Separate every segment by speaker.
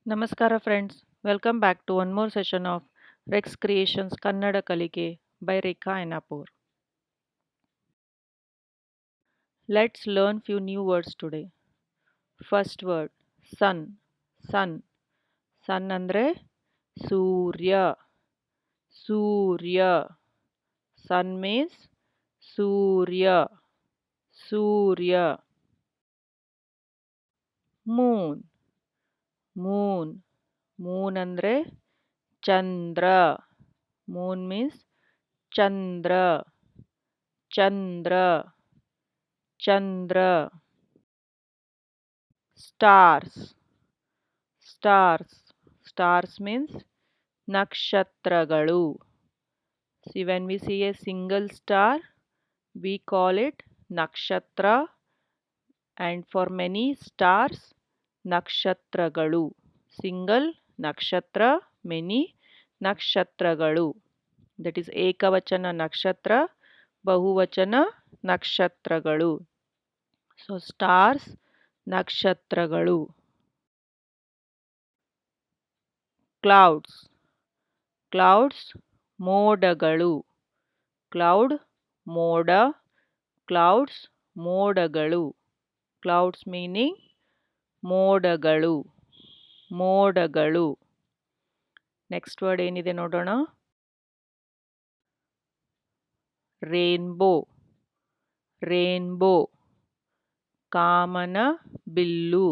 Speaker 1: Namaskara friends, welcome back to one more session of Reks Creations Kannada Kalike by Rekha and Apur. Let's learn few new words today. First word, sun, sun. Sun andre Surya, Surya. Sun means Surya, Surya. Moon, moon. Moon andre Chandra. Moon means Chandra, Chandra, Chandra. Stars, stars. Stars means nakshatragalu. See, when we see a single star, we call it nakshatra, and for many stars, nakshatragalu. Single nakshatra, many nakshatragalu. That is ekavachana nakshatra, bahuvachana nakshatragalu. So stars, nakshatragalu. Clouds, clouds, Modagalu. Cloud, Moda, clouds, Modagalu. Clouds meaning Modagalu, Modagalu. Next word ಏನಿದೆ ನೋಡೋಣ. Rainbow, rainbow. ಕಾಮನ bill,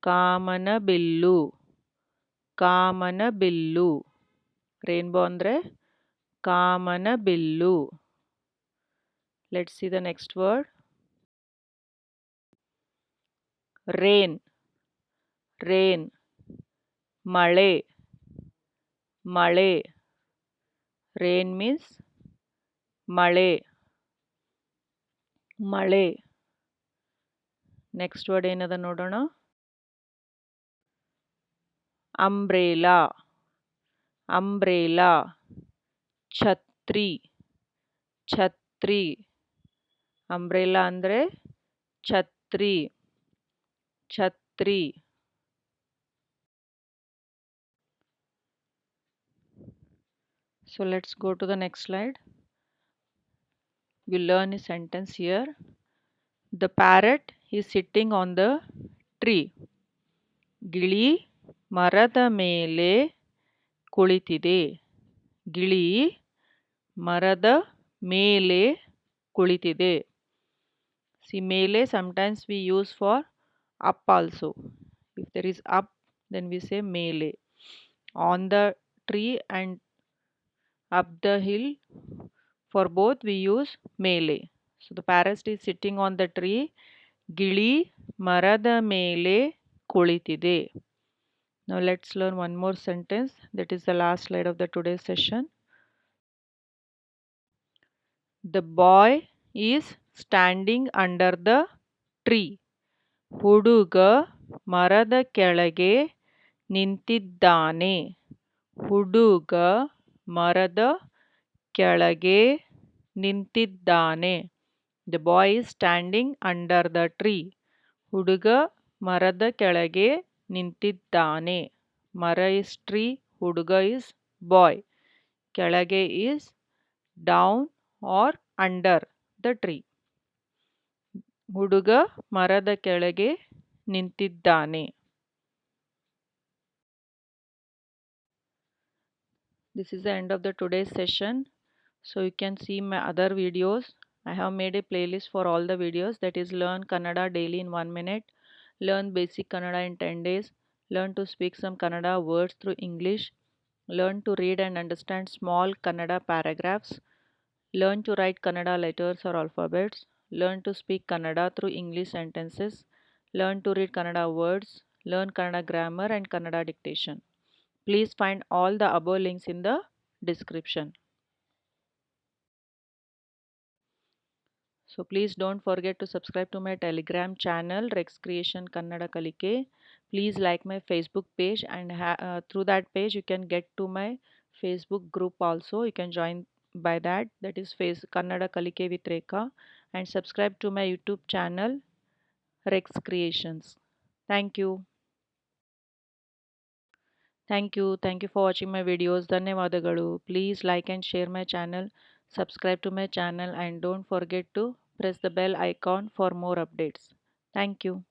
Speaker 1: ಕಾಮನ bill, ಕಾಮನ bill. Rainbow ಅಂದ್ರೆ ಕಾಮನ bill. Let's see the next word. Rain, rain. ಮಳೆ, ಮಳೆ. Rain means ಮಳೆ, ಮಳೆ. Next word ಏನದ ನೋಡೋಣ. Umbrella, umbrella. ಛತ್ರಿ, ಛತ್ರಿ. ಅಂಬ್ರೇಲಾ ಅಂದರೆ ಛತ್ರಿ, ಛತ್ರಿ. So let's go to the next slide. You learn a sentence here. The parrot is sitting on the tree. ಗಿಳಿ ಮರದ ಮೇಲೆ ಕುಳಿತಿದೆ. ಗಿಳಿ ಮರದ ಮೇಲೆ ಕುಳಿತಿದೆ. See, ಮೇಲೆ sometimes we use for up also. If there is up, then we say ಮೇಲೆ. On the tree and up the hill, for both we use ಮೇಲೆ. So the parrot is sitting on the tree. ಗಿಳಿ ಮರದ ಮೇಲೆ ಕುಳಿತಿದೆ. Now let's learn one more sentence. That is the last slide of the today's session. The boy is standing under the tree. ಹುಡುಗ ಮರದ ಕೆಳಗೆ ನಿಂತಿದ್ದಾನೆ. ಹುಡುಗ ಮರದ ಕೆಳಗೆ ನಿಂತಿದ್ದಾನೆ. The boy is standing under the tree. ಹುಡುಗ ಮರದ ಕೆಳಗೆ ನಿಂತಿದ್ದಾನೆ. ಮರ is tree, ಹುಡುಗ is boy. ಕೆಳಗೆ is down or under the tree. ಹುಡುಗ ಮರದ ಕೆಳಗೆ ನಿಂತಿದ್ದಾನೆ. This is the end of the today's session. So you can see my other videos. I have made a playlist for all the videos, that is learn Kannada daily in 1 minute, learn basic Kannada in 10 days, learn to speak some Kannada words through English, learn to read and understand small Kannada paragraphs, learn to write Kannada letters or alphabets, learn to speak Kannada through English sentences, learn to read Kannada words, learn Kannada grammar and Kannada dictation. Please find all the above links in the description. So please don't forget to subscribe to my Telegram channel Reks Creation Kannada Kalike. Please like my Facebook page, and through that page you can get to my Facebook group also. You can join by that. That is Kannada Kalike with Rekha, and subscribe to my YouTube channel Reks Creations. Thank you. Thank you for watching my videos. Dhanyavadagalu. Please like and share my channel, subscribe to my channel, and don't forget to press the bell icon for more updates. Thank you.